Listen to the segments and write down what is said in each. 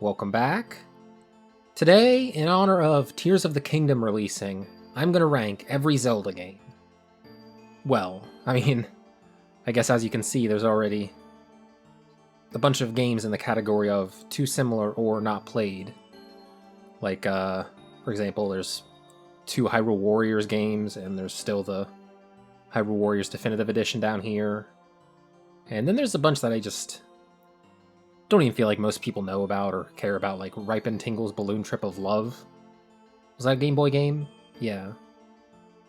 welcome back. Today, in honor of Tears of the Kingdom releasing, I'm gonna rank every Zelda game. Well, I guess as you can see, there's already a bunch of games in the category of too similar or not played. Like, for example, there's 2 Hyrule Warriors games, and there's still the Hyrule Warriors Definitive Edition down here. And then there's a bunch that I just don't even feel like most people know about or care about, like Ripen Tingle's Balloon Trip of Love. Was that a Game Boy game? Yeah.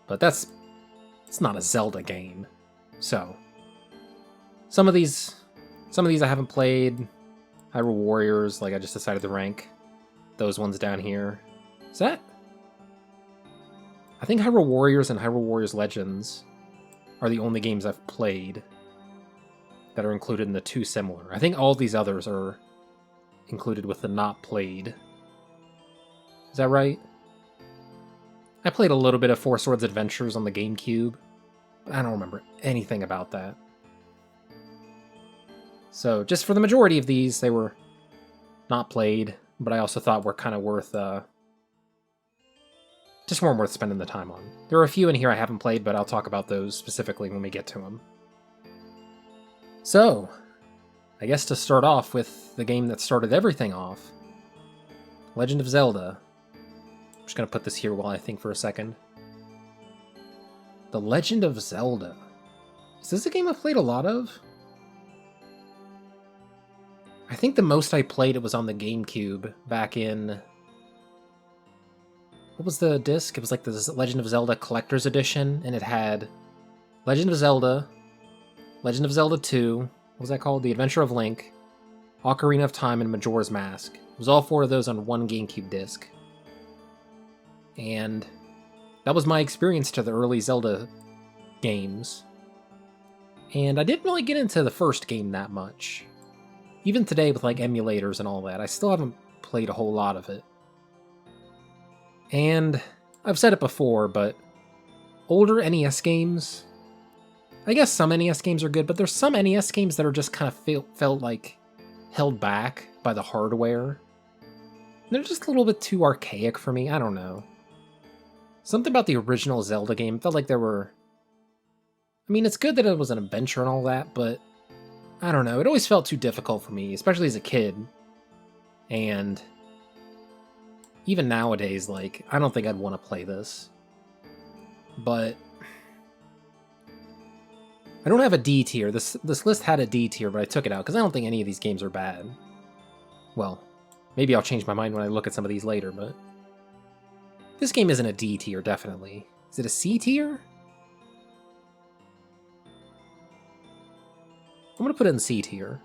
But it's not a Zelda game. So, some of these I haven't played. Hyrule Warriors, like I just decided to rank those ones down here. Is that? I think Hyrule Warriors and Hyrule Warriors Legends are the only games I've played that are included in the too similar. I think all these others are included with the not played. Is that right? I played a little bit of Four Swords Adventures on the GameCube, but I don't remember anything about that. So, just for the majority of these, they were not played, but I also thought were kind of worth, just weren't worth spending the time on. There are a few in here I haven't played, but I'll talk about those specifically when we get to them. So, I guess to start off with the game that started everything off, Legend of Zelda. I'm just going to put this here while I think for a second. The Legend of Zelda. Is this a game I've played a lot of? I think the most I played it was on the GameCube back in... What was the disc? It was like the Legend of Zelda Collector's Edition, and it had Legend of Zelda, Legend of Zelda 2, what was that called? The Adventure of Link, Ocarina of Time, and Majora's Mask. It was all 4 of those on one GameCube disc. And that was my experience to the early Zelda games. And I didn't really get into the first game that much. Even today with like emulators and all that, I still haven't played a whole lot of it. And I've said it before, but older NES games, I guess some NES games are good, but there's some NES games that are just kind of felt like held back by the hardware. They're just a little bit too archaic for me, I don't know. Something about the original Zelda game felt like there were... it's good that it was an adventure and all that, but I don't know, it always felt too difficult for me, especially as a kid. And even nowadays, like, I don't think I'd want to play this. But I don't have a D tier. This list had a D tier, but I took it out because I don't think any of these games are bad. Well, maybe I'll change my mind when I look at some of these later, but this game isn't a D tier, definitely. Is it a C tier? I'm gonna put it in C tier.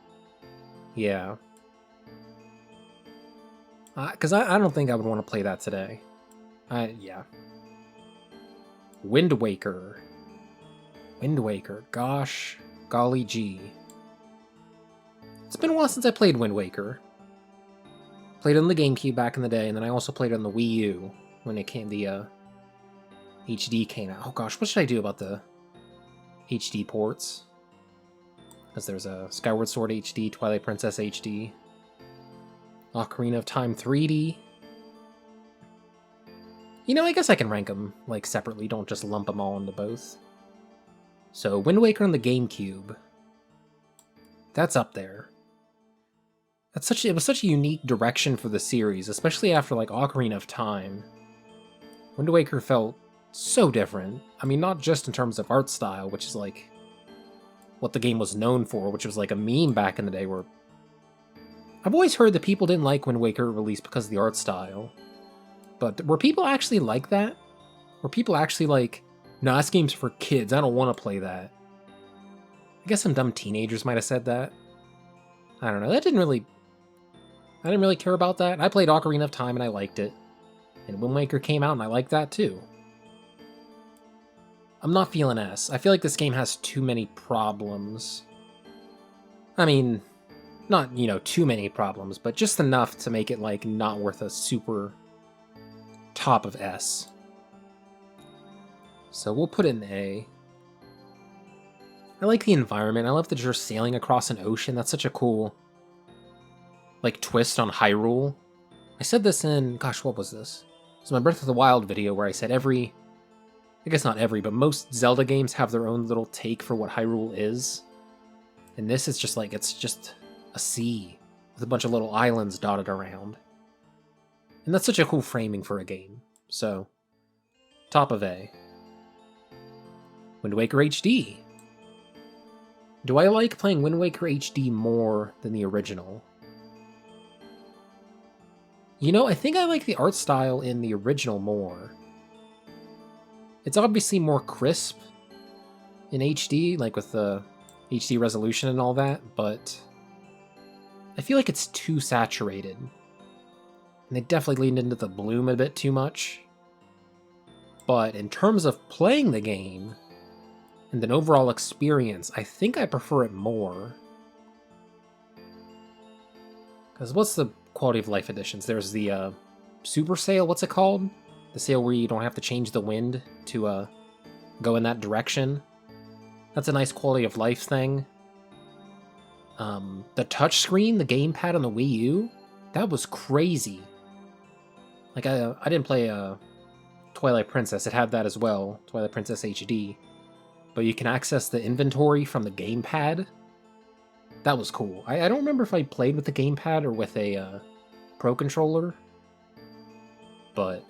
Yeah. Because I don't think I would want to play that today. Yeah. Wind Waker. Wind Waker. Gosh. Golly gee. It's been a while since I played Wind Waker. Played it on the GameCube back in the day, and then I also played it on the Wii U when it came, the HD came out. Oh gosh, what should I do about the HD ports? Because there's a Skyward Sword HD, Twilight Princess HD, Ocarina of Time 3D. I guess I can rank them, like, separately, don't just lump them all into both. So, Wind Waker on the GameCube. That's up there. It was such a unique direction for the series, especially after, like, Ocarina of Time. Wind Waker felt so different. Not just in terms of art style, which is, like, what the game was known for, which was, like, a meme back in the day where... I've always heard that people didn't like Wind Waker released because of the art style. But were people actually like that? Were people actually like, no, this game's for kids, I don't want to play that? I guess some dumb teenagers might have said that. I don't know, I didn't really care about that. I played Ocarina of Time and I liked it. And Wind Waker came out and I liked that too. I'm not feeling S. I feel like this game has too many problems. Not, too many problems, but just enough to make it, like, not worth a super top of S. So we'll put it in A. I like the environment. I love that you're sailing across an ocean. That's such a cool like twist on Hyrule. I said this in, gosh, what was this? It's my Breath of the Wild video where I said I guess not every, but most Zelda games have their own little take for what Hyrule is. And this is just like, it's just a sea with a bunch of little islands dotted around. And that's such a cool framing for a game. So, top of A. Wind Waker HD. Do I like playing Wind Waker HD more than the original? You know, I think I like the art style in the original more. It's obviously more crisp in HD, like with the HD resolution and all that, but I feel like it's too saturated. And they definitely leaned into the bloom a bit too much. But in terms of playing the game and an overall experience, I think I prefer it more. Because what's the quality of life editions? There's the super sail, what's it called? The sail where you don't have to change the wind to go in that direction. That's a nice quality of life thing. The touchscreen, the gamepad on the Wii U, that was crazy. Like, I didn't play Twilight Princess. It had that as well, Twilight Princess HD. But you can access the inventory from the gamepad. That was cool. I don't remember if I played with the gamepad or with a Pro Controller. But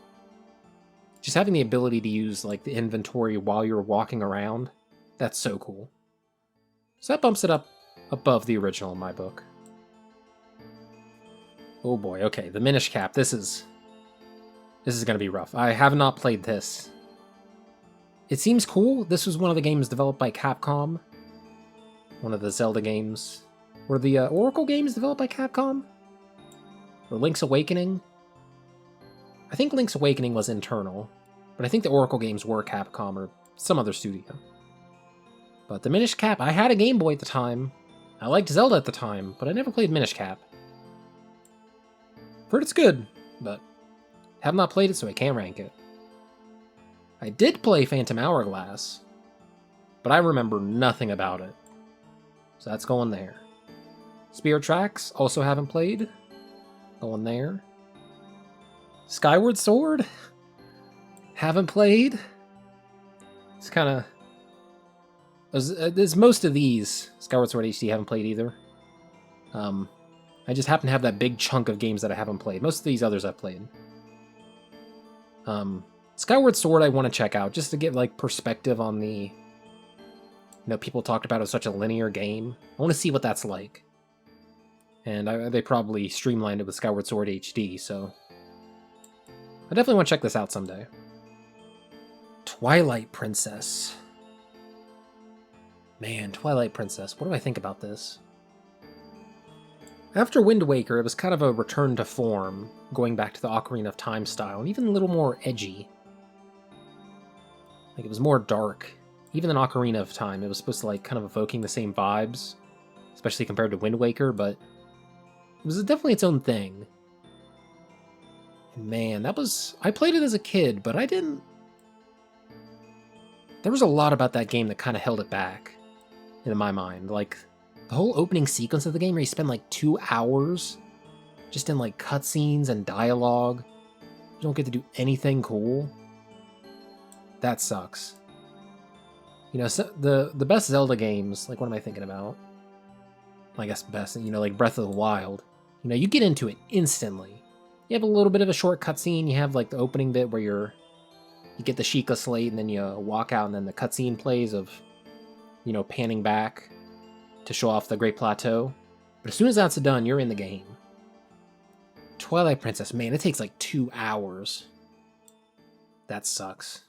just having the ability to use like the inventory while you're walking around, that's so cool. So that bumps it up above the original in my book. Oh boy, okay, the Minish Cap. This is gonna be rough. I have not played this. It seems cool. This was one of the games developed by Capcom. One of the Zelda games. Were the Oracle games developed by Capcom? Or Link's Awakening? I think Link's Awakening was internal, but I think the Oracle games were Capcom or some other studio. But the Minish Cap, I had a Game Boy at the time. I liked Zelda at the time, but I never played Minish Cap. Heard it's good, but have not played it, so I can't rank it. I did play Phantom Hourglass, but I remember nothing about it. So that's going there. Spirit Tracks, also haven't played. Going there. Skyward Sword, haven't played. It's kind of... There's most of these. Skyward Sword HD haven't played either. I just happen to have that big chunk of games that I haven't played. Most of these others I've played. Skyward Sword I want to check out, just to get like perspective on the... You know, people talked about it as such a linear game. I want to see what that's like. And they probably streamlined it with Skyward Sword HD, so... I definitely want to check this out someday. Twilight Princess. Man, Twilight Princess, what do I think about this? After Wind Waker, it was kind of a return to form, going back to the Ocarina of Time style, and even a little more edgy. Like, it was more dark. Even in Ocarina of Time, it was supposed to, like, kind of evoking the same vibes, especially compared to Wind Waker, but it was definitely its own thing. And man, that was... I played it as a kid, but I didn't... There was a lot about that game that kind of held it back, in my mind. Like, the whole opening sequence of the game where you spend, like, 2 hours just in, like, cutscenes and dialogue. You don't get to do anything cool. That sucks. You know, so the best Zelda games, like, what am I thinking about? I guess best, you know, like Breath of the Wild. You know, you get into it instantly. You have a little bit of a short cutscene. You have, like, the opening bit where you get the Sheikah Slate, and then you walk out, and then the cutscene plays of, you know, panning back to show off the Great Plateau. But as soon as that's done, you're in the game. Twilight Princess, man, it takes like 2 hours. That sucks.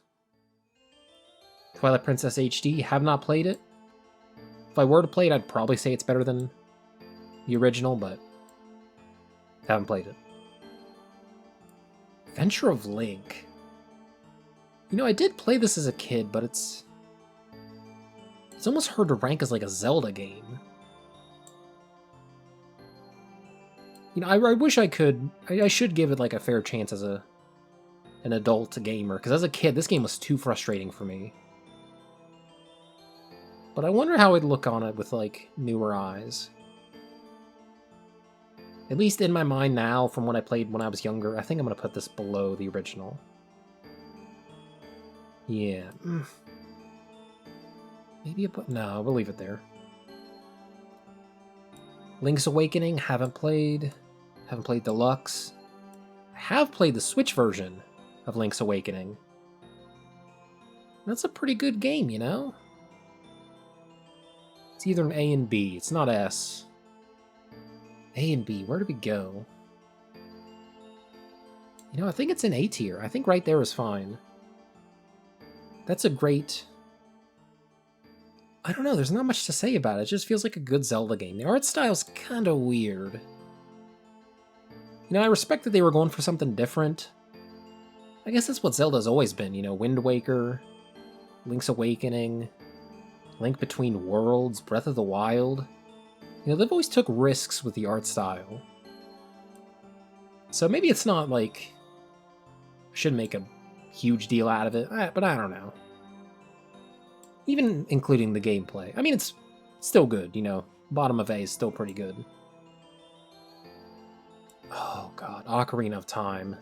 Twilight Princess HD, have not played it. If I were to play it, I'd probably say it's better than the original, but haven't played it. Adventure of Link. You know, I did play this as a kid, but it's almost hard to rank as like a Zelda game. You know, I wish I could. I should give it like a fair chance as an adult gamer, because as a kid, this game was too frustrating for me. But I wonder how I'd look on it with like newer eyes. At least in my mind now, from what I played when I was younger, I think I'm going to put this below the original. Yeah. Maybe no, we'll leave it there. Link's Awakening, haven't played. Haven't played Deluxe. I have played the Switch version of Link's Awakening. That's a pretty good game, you know? It's either an A and B. It's not S. A and B, where do we go? You know, I think it's an A tier. I think right there is fine. That's a great... I don't know, there's not much to say about it. It just feels like a good Zelda game. The art style's kind of weird. You know, I respect that they were going for something different. I guess that's what Zelda's always been, you know, Wind Waker, Link's Awakening, Link Between Worlds, Breath of the Wild. You know, they've always took risks with the art style. So maybe it's not like... I shouldn't make a huge deal out of it, but I don't know. Even including the gameplay. I mean, it's still good, you know. Bottom of A is still pretty good. Oh god, Ocarina of Time.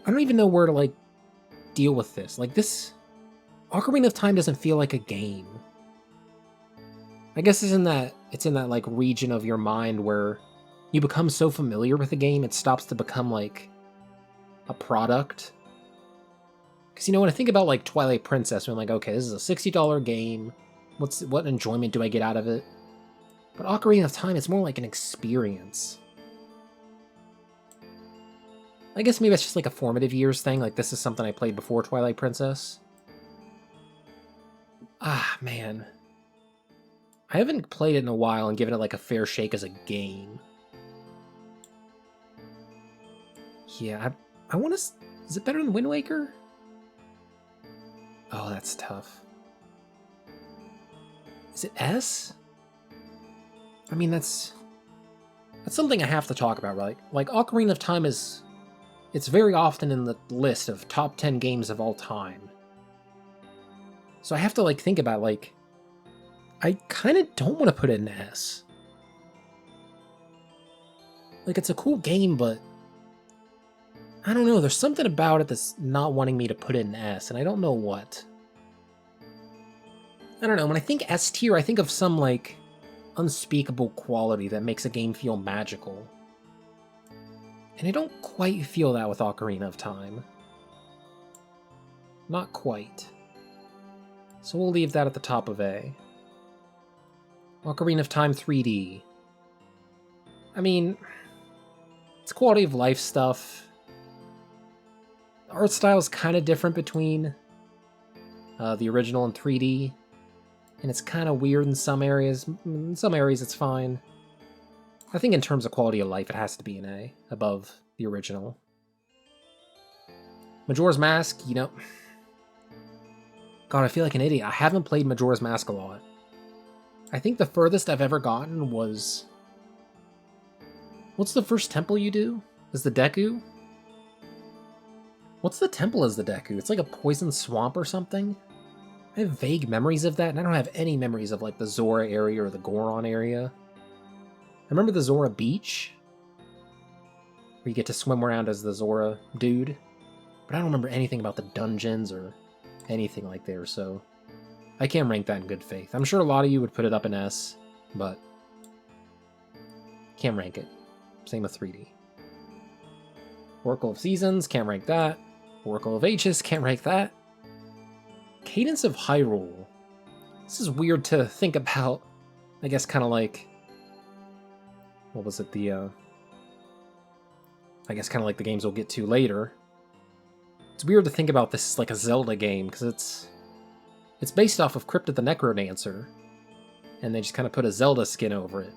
I don't even know where to, like, deal with this. Like, this... Ocarina of Time doesn't feel like a game. I guess it's in that, like, region of your mind where you become so familiar with the game, it stops to become, like, a product. Because, you know, when I think about, like, Twilight Princess, I'm like, okay, this is a $60 game. What enjoyment do I get out of it? But Ocarina of Time, it's more like an experience. I guess maybe it's just like a formative years thing, like this is something I played before Twilight Princess. Ah, man. I haven't played it in a while and given it like a fair shake as a game. Yeah, I want to... Is it better than Wind Waker? Oh, that's tough. Is it S? I mean, that's something I have to talk about, right? Like, Ocarina of Time is... It's very often in the list of top 10 games of all time. So I have to, like, think about, like... I kind of don't want to put it in S. Like, it's a cool game, but... I don't know, there's something about it that's not wanting me to put it in S, and I don't know what. I don't know, when I think S tier, I think of some, like, unspeakable quality that makes a game feel magical. And I don't quite feel that with Ocarina of Time. Not quite. So we'll leave that at the top of A. Ocarina of Time 3D. I mean, it's quality of life stuff. The art style is kind of different between the original and 3D. And it's kind of weird in some areas. In some areas it's fine. I think in terms of quality of life, it has to be an A, above the original. Majora's Mask, you know... God, I feel like an idiot. I haven't played Majora's Mask a lot. I think the furthest I've ever gotten was... What's the first temple you do? Is the Deku? What's the temple as the Deku? It's like a poison swamp or something? I have vague memories of that, and I don't have any memories of, like, the Zora area or the Goron area. I remember the Zora Beach, where you get to swim around as the Zora dude, but I don't remember anything about the dungeons or anything like there, so I can't rank that in good faith. I'm sure a lot of you would put it up in S, but can't rank it. Same with 3D. Oracle of Seasons, can't rank that. Oracle of Ages, can't rank that. Cadence of Hyrule. This is weird to think about. I guess kind of like... What was it? I guess kind of like the games we'll get to later. It's weird to think about this as like a Zelda game, because it's based off of Crypt of the Necrodancer, and they just kind of put a Zelda skin over it.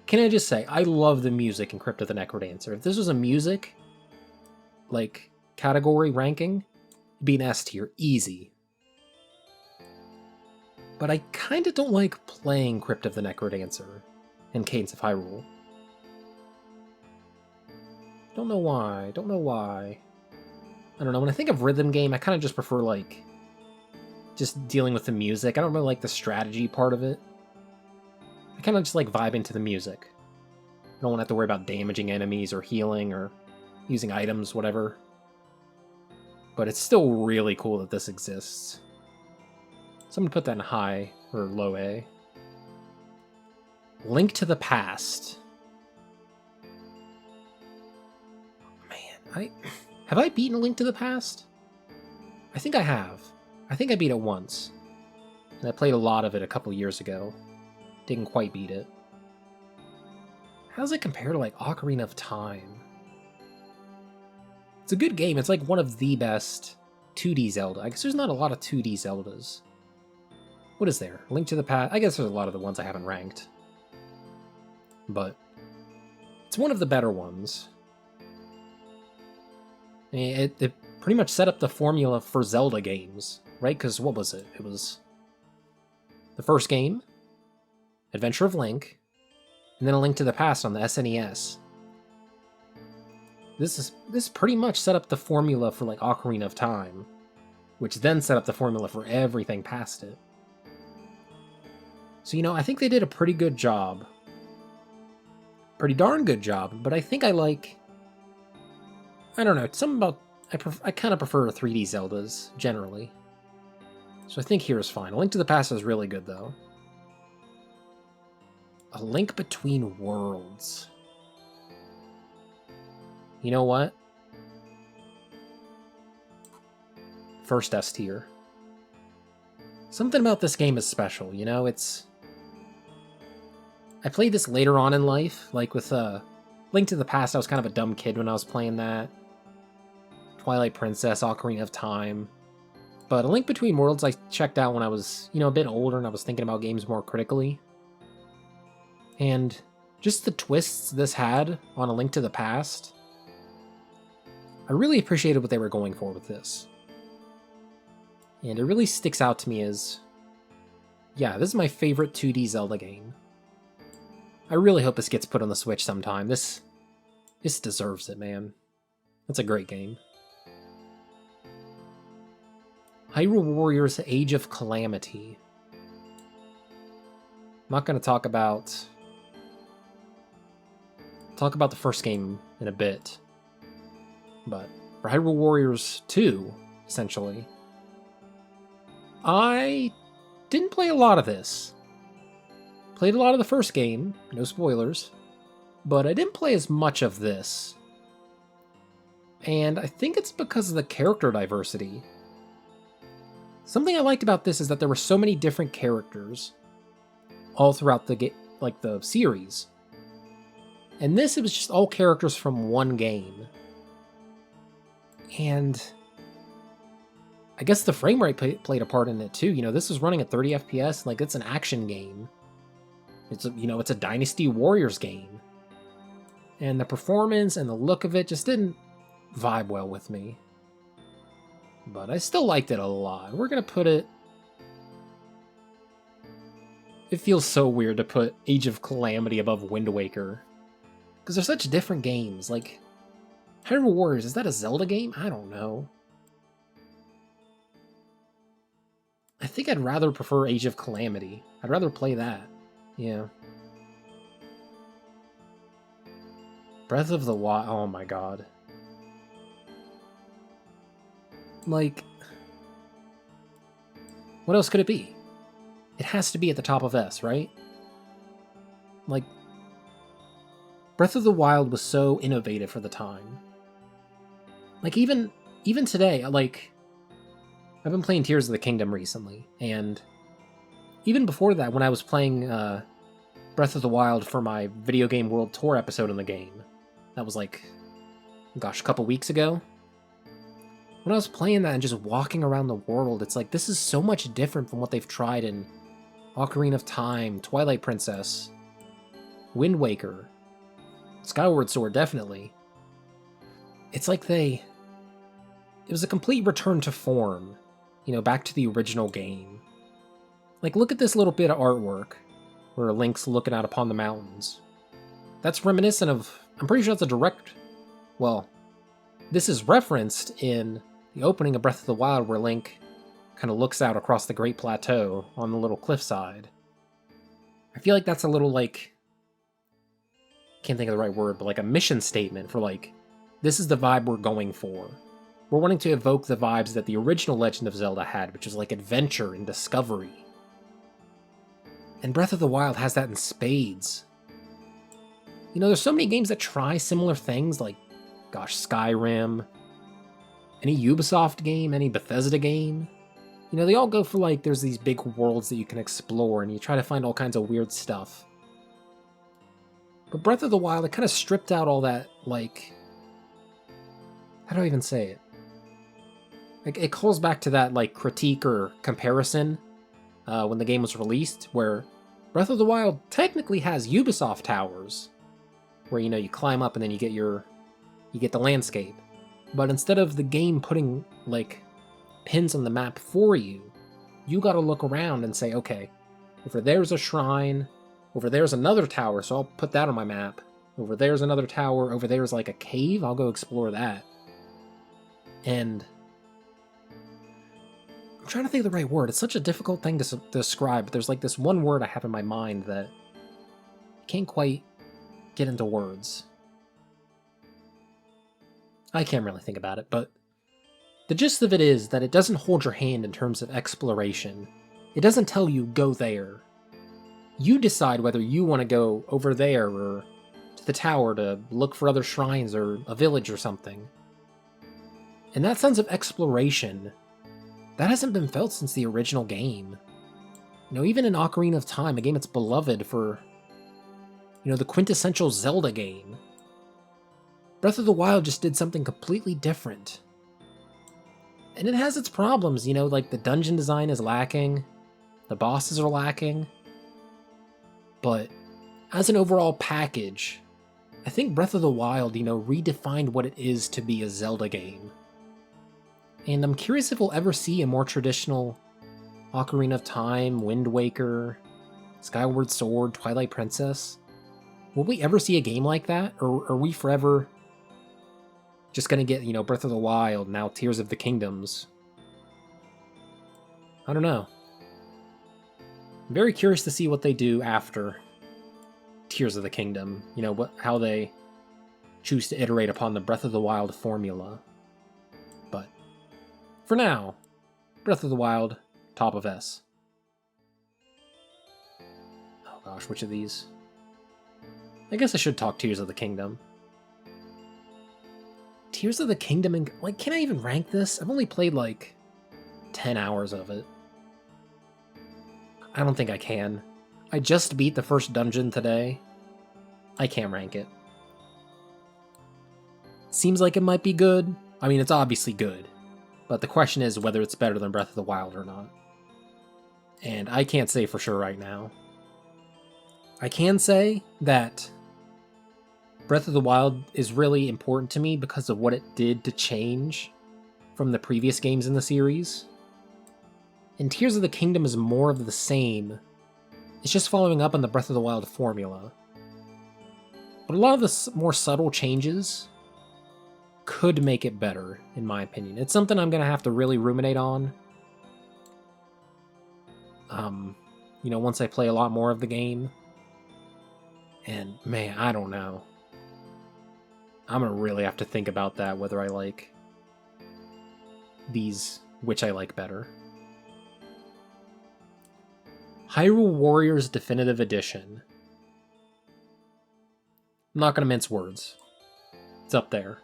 Can I just say, I love the music in Crypt of the Necrodancer. If this was a music, like, category ranking, it'd be an S tier, easy. But I kind of don't like playing Crypt of the Necrodancer and Cadence of Hyrule. Don't know why, don't know why. I don't know, when I think of rhythm game, I kind of just prefer, like, just dealing with the music. I don't really like the strategy part of it. I kind of just like vibing to the music. I don't want to have to worry about damaging enemies or healing or using items, whatever. But it's still really cool that this exists. So I'm going to put that in high or low A. Link to the Past. Man, have I beaten A Link to the Past? I think I have. I think I beat it once. And I played a lot of it a couple years ago. Didn't quite beat it. How does it compare to like Ocarina of Time? It's a good game. It's like one of the best 2D Zelda. I guess there's not a lot of 2D Zeldas. What is there? Link to the Past? I guess there's a lot of the ones I haven't ranked. But it's one of the better ones. It pretty much set up the formula for Zelda games, right? Because what was it? It was the first game, Adventure of Link, and then A Link to the Past on the SNES. This pretty much set up the formula for like Ocarina of Time, which then set up the formula for everything past it. So, you know, I think they did a pretty good job. Pretty darn good job, but I think I like... I don't know, something about... I kind of prefer 3D Zeldas, generally. So I think here is fine. A Link to the Past is really good, though. A Link Between Worlds. You know what? First S tier. Something about this game is special, you know? It's... I played this later on in life, like with Link to the Past. I was kind of a dumb kid when I was playing that. Twilight Princess, Ocarina of Time. But A Link Between Worlds I checked out when I was, you know, a bit older and I was thinking about games more critically. And just the twists this had on A Link to the Past, I really appreciated what they were going for with this. And it really sticks out to me as, yeah, this is my favorite 2D Zelda game. I really hope this gets put on the Switch sometime. This deserves it, man. It's a great game. Hyrule Warriors Age of Calamity. I'm not going to talk about the first game in a bit. But for Hyrule Warriors 2, essentially, I didn't play a lot of this. Played a lot of the first game, no spoilers, but I didn't play as much of this. And I think it's because of the character diversity. Something I liked about this is that there were so many different characters all throughout the series. And this, it was just all characters from one game. And I guess the frame rate played a part in it too. You know, this was running at 30 FPS, like it's an action game. It's a Dynasty Warriors game. And the performance and the look of it just didn't vibe well with me. But I still liked it a lot. We're gonna put it... It feels so weird to put Age of Calamity above Wind Waker. Because they're such different games. Like, Hyrule Warriors, is that a Zelda game? I don't know. I think I'd rather prefer Age of Calamity. I'd rather play that. Yeah. Breath of the Wild. Oh my god. Like, what else could it be? It has to be at the top of S, right? Like, Breath of the Wild was so innovative for the time. Like, even today, like, I've been playing Tears of the Kingdom recently, and even before that, when I was playing Breath of the Wild for my Video Game World Tour episode in the game, that was like, gosh, a couple weeks ago. When I was playing that and just walking around the world, it's like, this is so much different from what they've tried in Ocarina of Time, Twilight Princess, Wind Waker, Skyward Sword, definitely. It's like it was a complete return to form, you know, back to the original game. Like, look at this little bit of artwork where Link's looking out upon the mountains. That's reminiscent of, I'm pretty sure that's a direct, well, this is referenced in the opening of Breath of the Wild where Link kind of looks out across the Great Plateau on the little cliffside. I feel like that's a little, like, can't think of the right word, but like a mission statement for, like, this is the vibe we're going for. We're wanting to evoke the vibes that the original Legend of Zelda had, which is like adventure and discovery. And Breath of the Wild has that in spades. You know, there's so many games that try similar things, like, gosh, Skyrim, any Ubisoft game, any Bethesda game. You know, they all go for, like, there's these big worlds that you can explore, and you try to find all kinds of weird stuff. But Breath of the Wild, it kind of stripped out all that, like, how do I even say it? Like, it calls back to that, like, critique or comparison when the game was released, where Breath of the Wild technically has Ubisoft towers, where, you know, you climb up and then you get the landscape. But instead of the game putting, like, pins on the map for you, you gotta look around and say, okay, over there's a shrine, over there's another tower, so I'll put that on my map. Over there's another tower, over there's like a cave, I'll go explore that. And I'm trying to think of the right word. It's such a difficult thing to describe, but there's like this one word I have in my mind that I can't quite get into words. I can't really think about it, but the gist of it is that it doesn't hold your hand in terms of exploration. It doesn't tell you, go there. You decide whether you want to go over there or to the tower to look for other shrines or a village or something. And that sense of exploration, that hasn't been felt since the original game. You know, even in Ocarina of Time, a game that's beloved for, you know, the quintessential Zelda game, Breath of the Wild just did something completely different. And it has its problems, you know, like the dungeon design is lacking, the bosses are lacking. But as an overall package, I think Breath of the Wild, you know, redefined what it is to be a Zelda game. And I'm curious if we'll ever see a more traditional Ocarina of Time, Wind Waker, Skyward Sword, Twilight Princess. Will we ever see a game like that? Or are we forever just gonna get, you know, Breath of the Wild, now Tears of the Kingdoms? I don't know. I'm very curious to see what they do after Tears of the Kingdom. You know, how they choose to iterate upon the Breath of the Wild formula. But for now, Breath of the Wild, top of S. Oh gosh, which of these? I guess I should talk Tears of the Kingdom. Tears of the Kingdom, and like, can I even rank this? I've only played like 10 hours of it. I don't think I can. I just beat the first dungeon today. I can't rank it. Seems like it might be good. I mean, it's obviously good. But the question is whether it's better than Breath of the Wild or not. And I can't say for sure right now. I can say that Breath of the Wild is really important to me because of what it did to change from the previous games in the series. And Tears of the Kingdom is more of the same. It's just following up on the Breath of the Wild formula. But a lot of the more subtle changes could make it better, in my opinion. It's something I'm going to have to really ruminate on. You know, once I play a lot more of the game. And, man, I don't know. I'm going to really have to think about that, whether I like these, which I like better. Hyrule Warriors Definitive Edition. I'm not going to mince words. It's up there.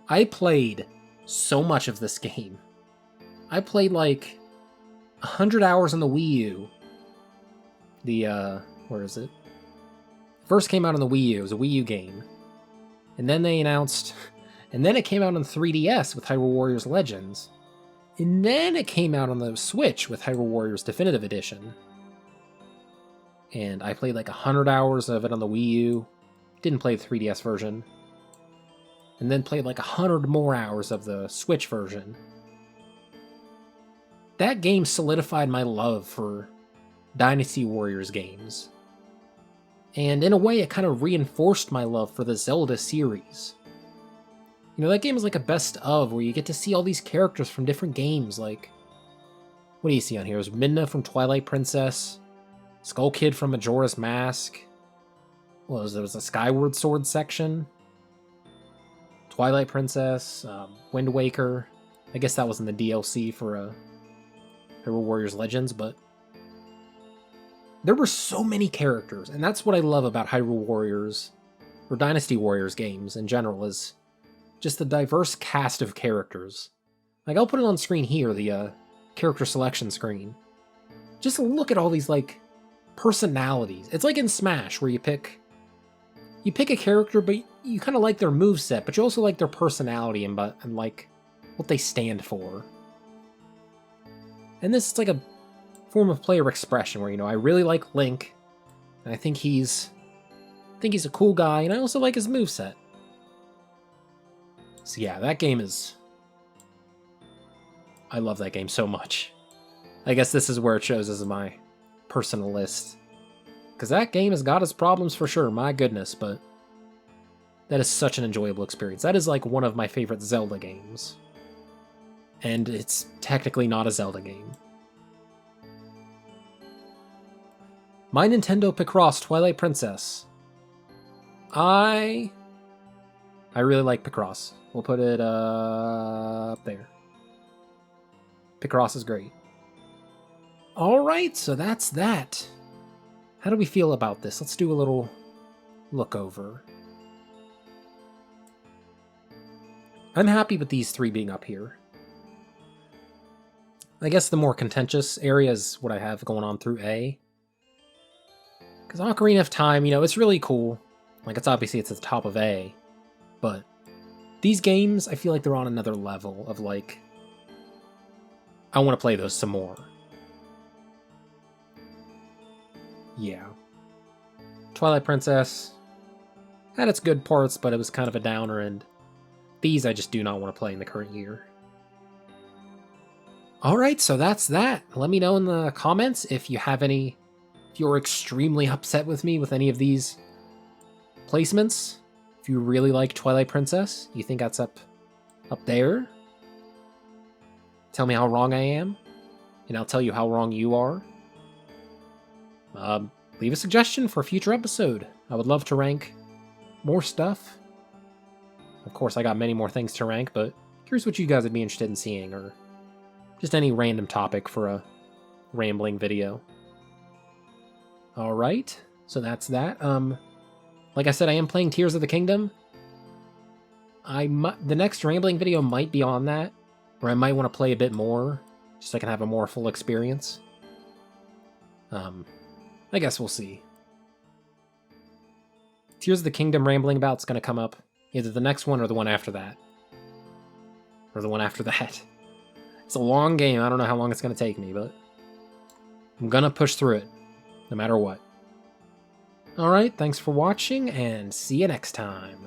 I played so much of this game. I played like 100 hours on the Wii U. Where is it? First came out on the Wii U. It was a Wii U game. And then they announced... And then it came out on 3DS with Hyrule Warriors Legends. And then it came out on the Switch with Hyrule Warriors Definitive Edition. And I played like 100 hours of it on the Wii U. Didn't play the 3DS version. And then played like 100 more hours of the Switch version. That game solidified my love for Dynasty Warriors games. And in a way, it kind of reinforced my love for the Zelda series. You know, that game is like a best of, where you get to see all these characters from different games, like What do you see on here? There's Midna from Twilight Princess, Skull Kid from Majora's Mask. What was there? Was a Skyward Sword section. Twilight Princess, Wind Waker. I guess that was in the DLC for Hyrule Warriors Legends, but there were so many characters, and that's what I love about Hyrule Warriors, or Dynasty Warriors games in general, is just the diverse cast of characters. Like, I'll put it on screen here, the character selection screen. Just look at all these, like, personalities. It's like in Smash, where you pick a character, but you kind of like their moveset, but you also like their personality and like what they stand for. And this is like a form of player expression where, you know, I really like Link, and I think he's a cool guy, and I also like his moveset. So yeah, that game is... I love that game so much. I guess this is where it shows as my personal list. Because that game has got its problems for sure, my goodness, but that is such an enjoyable experience. That is like one of my favorite Zelda games. And it's technically not a Zelda game. My Nintendo Picross Twilight Princess. I really like Picross. We'll put it up there. Picross is great. Alright, so that's that. How do we feel about this? Let's do a little look over. I'm happy with these three being up here. I guess the more contentious area is what I have going on through A. Because Ocarina of Time, you know, it's really cool. Like, it's obviously it's at the top of A. But these games, I feel like they're on another level of, like, I want to play those some more. Yeah. Twilight Princess had its good parts, but it was kind of a downer, and these I just do not want to play in the current year. Alright, so that's that. Let me know in the comments if you have any... if you're extremely upset with me with any of these placements. If you really like Twilight Princess, you think that's up there. Tell me how wrong I am, and I'll tell you how wrong you are. Leave a suggestion for a future episode. I would love to rank more stuff. Of course, I got many more things to rank, but here's what you guys would be interested in seeing, or just any random topic for a rambling video. Alright, so that's that. Like I said, I am playing Tears of the Kingdom. The next rambling video might be on that, or I might want to play a bit more, just so I can have a more full experience. I guess we'll see. Tears of the Kingdom rambling about's gonna come up either the next one or the one after that. Or the one after that. It's a long game, I don't know how long it's gonna take me, but I'm gonna push through it, no matter what. Alright, thanks for watching, and see you next time.